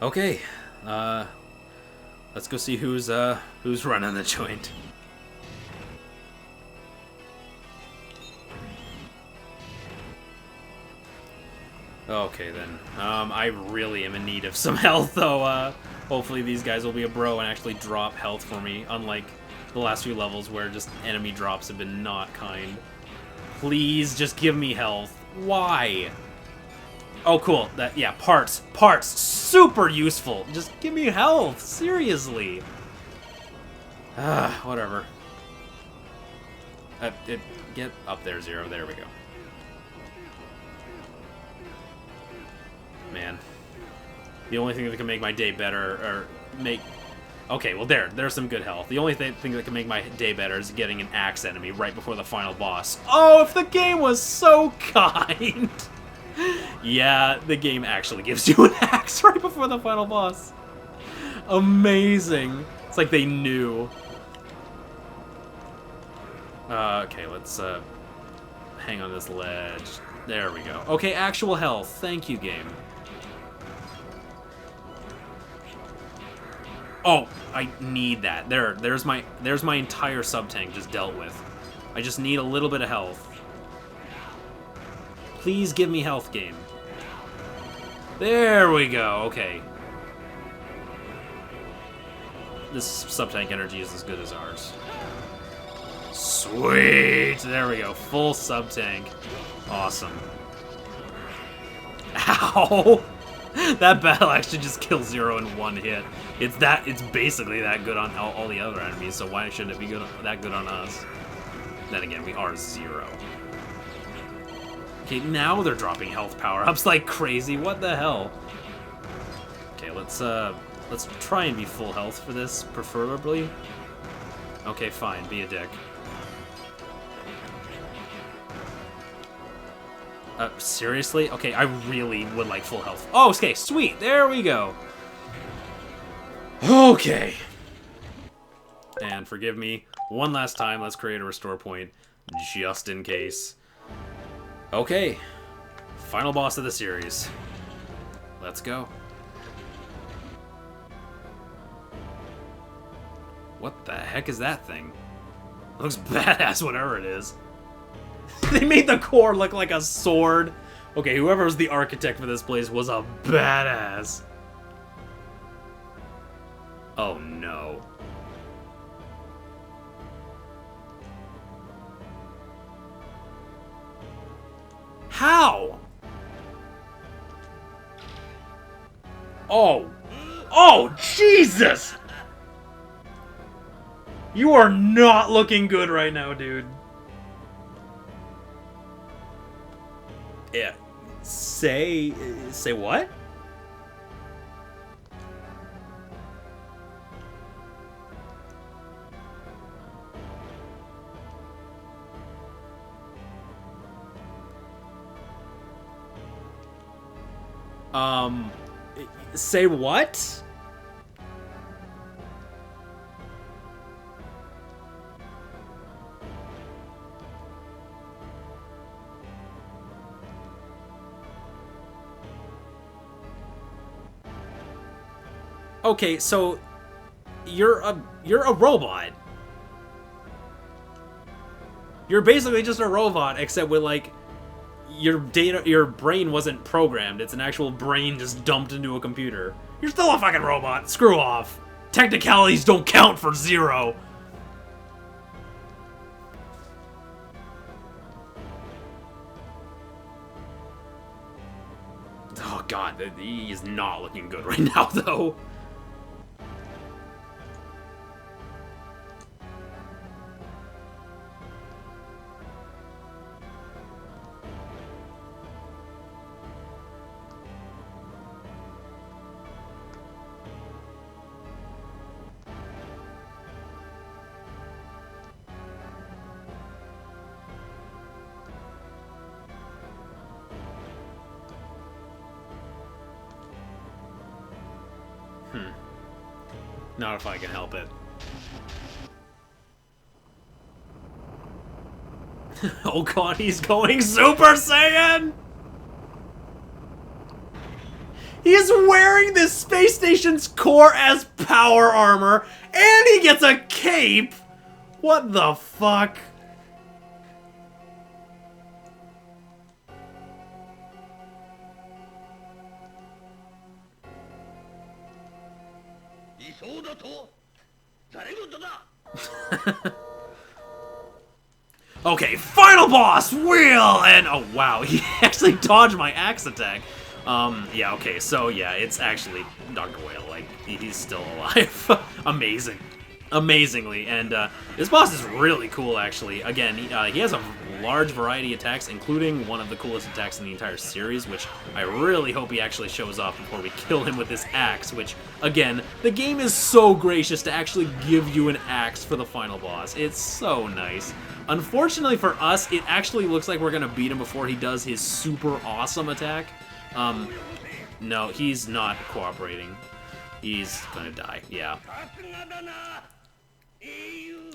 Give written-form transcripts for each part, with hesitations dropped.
Okay, let's go see who's running the joint. Okay then. I really am in need of some health though. Hopefully these guys will be a bro and actually drop health for me, unlike the last few levels where just enemy drops have been not kind. Please just give me health. Why? Oh, cool. Yeah, parts. Parts. Super useful. Just give me health. Seriously. Whatever. Get up there, Zero. There we go. Man. The only thing that can make my day better, or make... Okay, well there's some good health. The only thing that can make my day better is getting an axe enemy right before the final boss. Oh, if the game was so kind! Yeah, the game actually gives you an axe right before the final boss. Amazing. It's like they knew. Okay, let's hang on this ledge. There we go. Okay, actual health. Thank you, game. Oh, I need that. There's my entire sub-tank just dealt with. I just need a little bit of health. Please give me health, game. There we go. Okay. This sub-tank energy is as good as ours. Sweet! There we go. Full sub-tank. Awesome. Ow! That battle actually just kills Zero in one hit. It's basically that good on all the other enemies, so why shouldn't it be that good on us? Then again, we are Zero. Okay, now they're dropping health power-ups like crazy. What the hell? Okay, let's try and be full health for this, preferably. Okay, fine. Be a dick. Seriously? Okay, I really would like full health. Oh, okay, sweet. There we go. Okay. And forgive me one last time. Let's create a restore point just in case. Okay. Final boss of the series. Let's go. What the heck is that thing? Looks badass, whatever it is. They made the core look like a sword. Okay, whoever was the architect for this place was a badass. Oh no. How? Oh. Oh, Jesus! You are not looking good right now, dude. Yeah. Say what? Say what? Okay, so you're a robot. You're basically just a robot, except with like your brain wasn't programmed. It's an actual brain just dumped into a computer. You're still a fucking robot. Screw off. Technicalities don't count for Zero. Oh god, he is not looking good right now though. Not if I can help it. Oh god, he's going Super Saiyan! He is wearing this space station's core as power armor, and he gets a cape! What the fuck? Okay, final boss, Wheel! And, oh wow, he actually dodged my axe attack. Yeah, okay, so yeah, it's actually Dr. Whale, like, he's still alive. Amazing. Amazingly, and this boss is really cool, actually. Again, he has a large variety of attacks, including one of the coolest attacks in the entire series, which I really hope he actually shows off before we kill him with this axe, which, again, the game is so gracious to actually give you an axe for the final boss. It's so nice. Unfortunately for us, it actually looks like we're gonna beat him before he does his super awesome attack. No, he's not cooperating. He's gonna die, yeah.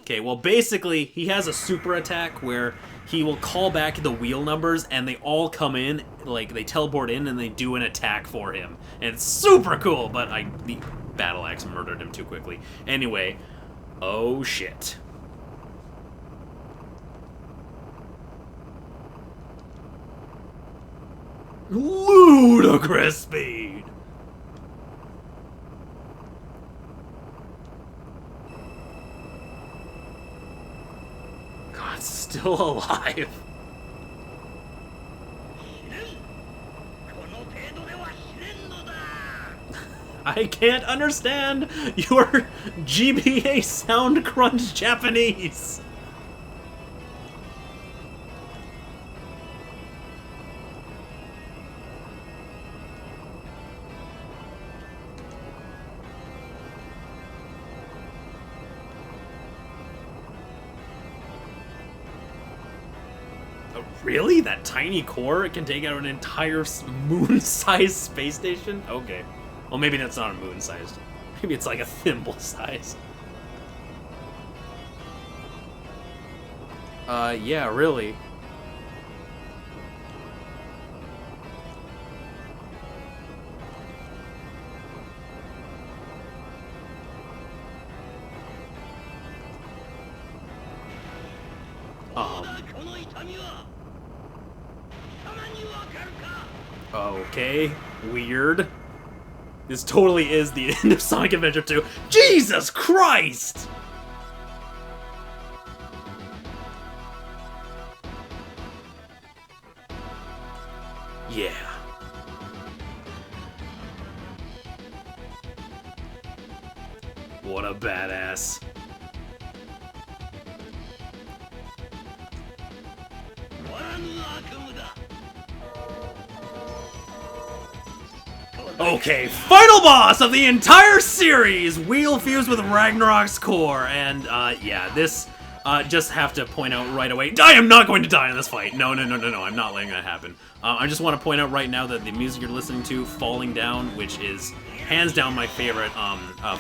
Okay, well, basically, he has a super attack where he will call back the wheel numbers, and they all come in, like, they teleport in, and they do an attack for him. And it's super cool, but the battle axe murdered him too quickly. Anyway, oh shit. Ludicrous speed! God's still alive. I can't understand your GBA sound crunch Japanese. Really? That tiny core? It can take out an entire moon-sized space station? Okay. Well, maybe that's not a moon-sized. Maybe it's like a thimble size. Yeah, really. Okay, weird. This totally is the end of Sonic Adventure 2. Jesus Christ! Yeah. What a badass. Okay, final boss of the entire series! Wheel fused with Ragnarok's core, and, yeah, this, just have to point out right away, I am not going to die in this fight! No, I'm not letting that happen. I just want to point out right now that the music you're listening to, Falling Down, which is hands down my favorite,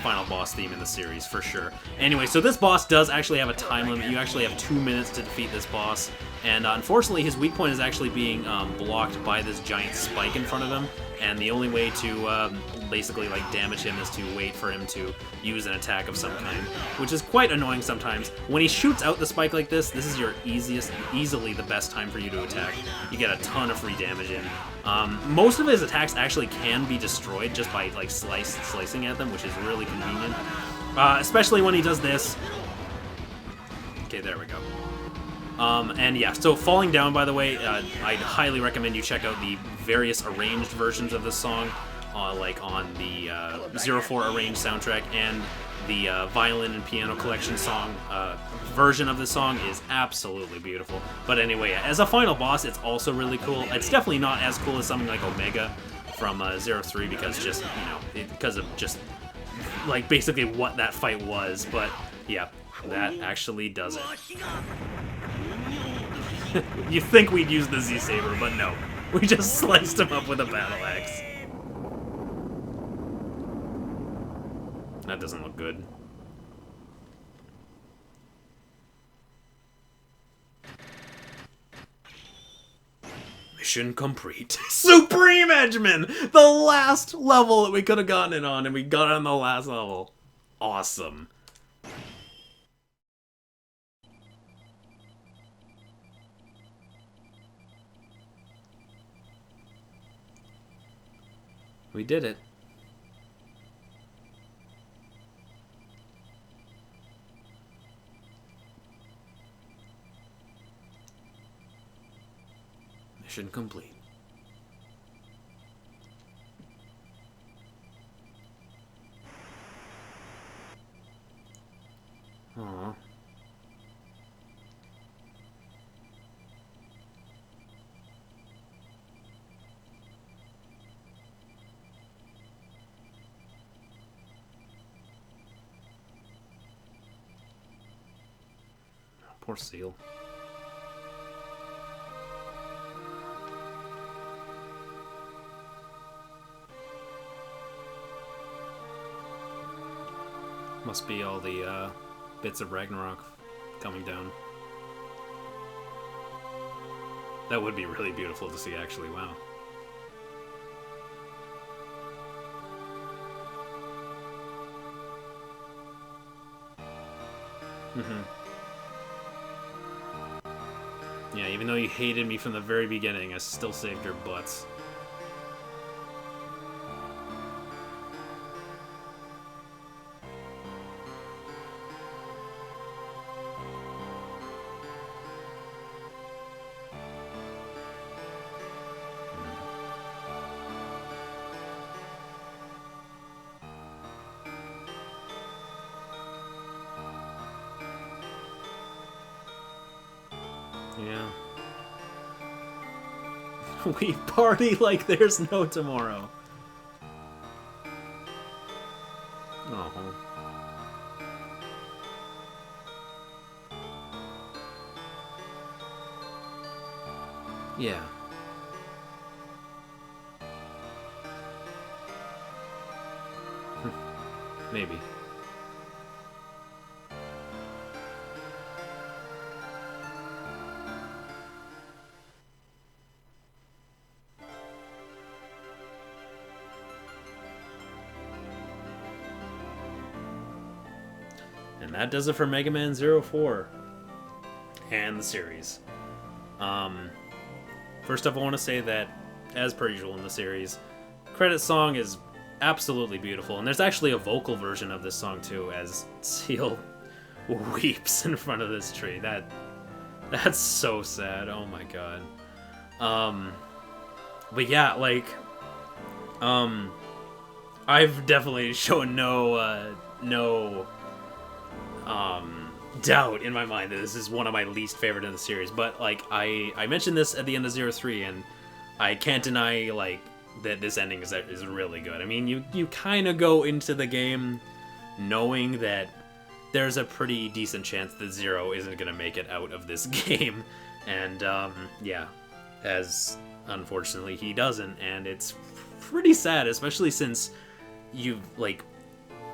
final boss theme in the series, for sure. Anyway, so this boss does actually have a time limit. You actually have 2 minutes to defeat this boss, and unfortunately his weak point is actually being, blocked by this giant spike in front of him. And the only way to basically like damage him is to wait for him to use an attack of some kind, which is quite annoying sometimes. When he shoots out the spike like this is your easily the best time for you to attack. You get a ton of free damage in. Most of his attacks actually can be destroyed just by like slicing at them, which is really convenient. Especially when he does this. Okay, there we go. And yeah, so Falling Down, by the way, I'd highly recommend you check out the various arranged versions of this song, like on the 04 arranged soundtrack, and the violin and piano collection song version of the song is absolutely beautiful. But anyway, as a final boss, it's also really cool. It's definitely not as cool as something like Omega from 03, because just, you know, because of just, like, basically what that fight was. But yeah, that actually does it. You think we'd use the Z-Saber, but no. We just sliced him up with a battle axe. That doesn't look good. Mission complete. Supreme Edgeman! The last level that we could have gotten it on, and we got it on the last level. Awesome. We did it. Mission complete. Aww. Poor Ciel. Must be all the bits of Ragnarok coming down. That would be really beautiful to see, actually. Wow. Yeah, even though you hated me from the very beginning, I still saved your butts. Yeah. We party like there's no tomorrow. Oh. Yeah. Maybe. And that does it for Megaman Zero 4 and the series. First up, I want to say that, as per usual in the series, credit song is absolutely beautiful, and there's actually a vocal version of this song too, as Ciel weeps in front of this tree. That's so sad. Oh my god. But yeah, like, I've definitely shown no doubt in my mind that this is one of my least favorite in the series. But like, I mentioned this at the end of 03, and I can't deny like that this ending is really good. I mean, you kind of go into the game knowing that there's a pretty decent chance that Zero isn't gonna make it out of this game, and yeah, as unfortunately he doesn't, and it's pretty sad, especially since you've like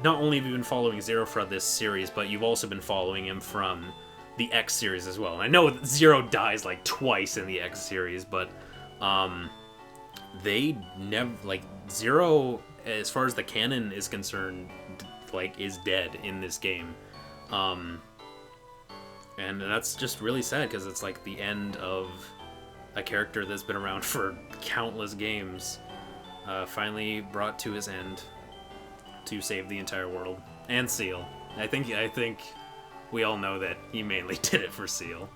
not only have you been following Zero from this series, but you've also been following him from the X series as well. And I know that Zero dies like twice in the X series, but they never, like, Zero, as far as the canon is concerned, like, is dead in this game. And that's just really sad, because it's like the end of a character that's been around for countless games, finally brought to his end to save the entire world. And Ciel. I think we all know that he mainly did it for Ciel.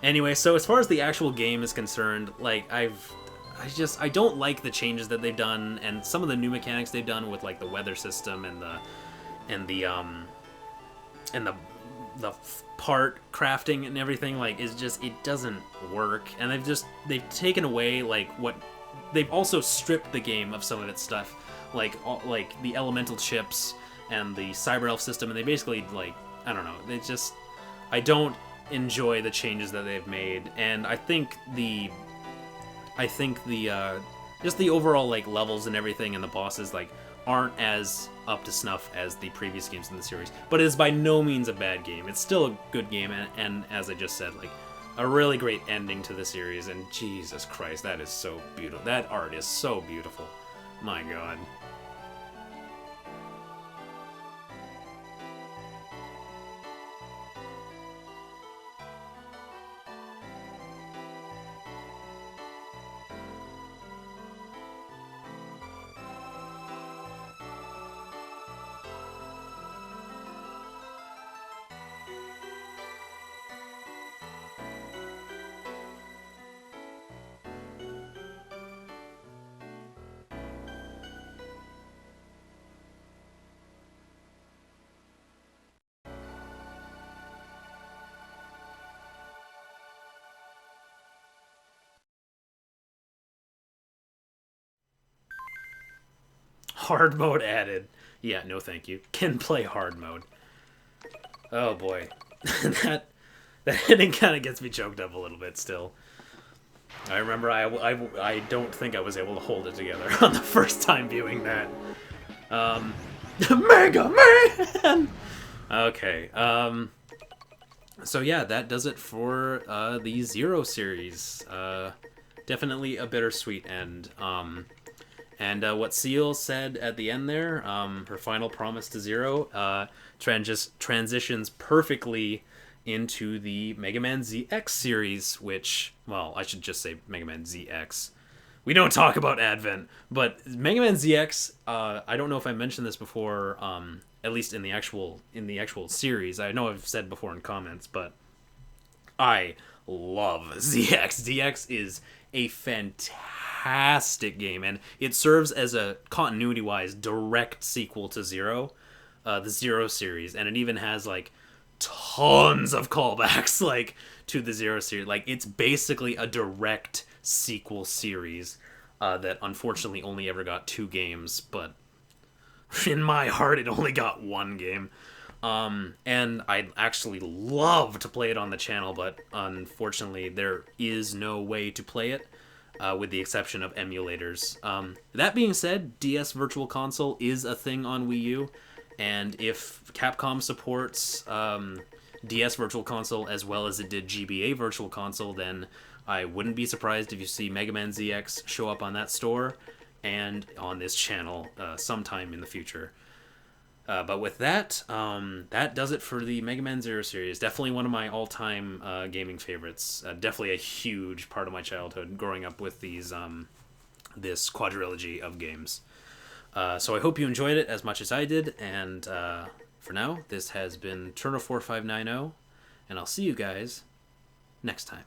Anyway, so as far as the actual game is concerned, like, I don't like the changes that they've done, and some of the new mechanics they've done with like the weather system and the part crafting and everything, like, is just, it doesn't work. And they've taken away like what they've also stripped the game of some of its stuff, like the elemental chips and the cyber elf system, and they basically, like, I don't know, I don't enjoy the changes that they've made. And I think the just the overall like levels and everything and the bosses like aren't as up to snuff as the previous games in the series, but it is by no means a bad game. It's still a good game, and as I just said, like, a really great ending to the series, and Jesus Christ, that is so beautiful. That art is so beautiful. My God. Hard mode added. Yeah, no thank you. Can play hard mode. Oh boy. that ending kind of gets me choked up a little bit still. I remember I don't think I was able to hold it together on the first time viewing that. Mega Man! Okay, so yeah, that does it for the Zero series. Definitely a bittersweet end. And what Ciel said at the end there, her final promise to Zero, transitions perfectly into the Mega Man ZX series, which, well, I should just say Mega Man ZX. We don't talk about Advent, but Mega Man ZX, I don't know if I mentioned this before, at least in the actual series. I know I've said before in comments, but I love ZX. ZX is a fantastic game, and it serves as a continuity-wise direct sequel to Zero, the Zero series, and it even has like tons of callbacks like to the Zero series. Like, it's basically a direct sequel series that unfortunately only ever got 2 games, but in my heart it only got 1 game. And I'd actually love to play it on the channel, but unfortunately there is no way to play it, with the exception of emulators. That being said, DS Virtual Console is a thing on Wii U, and if Capcom supports DS Virtual Console as well as it did GBA Virtual Console, then I wouldn't be surprised if you see Mega Man ZX show up on that store and on this channel sometime in the future. But with that, that does it for the Mega Man Zero series. Definitely one of my all-time gaming favorites. Definitely a huge part of my childhood, growing up with this quadrilogy of games. So I hope you enjoyed it as much as I did, and for now, this has been Turner4590, and I'll see you guys next time.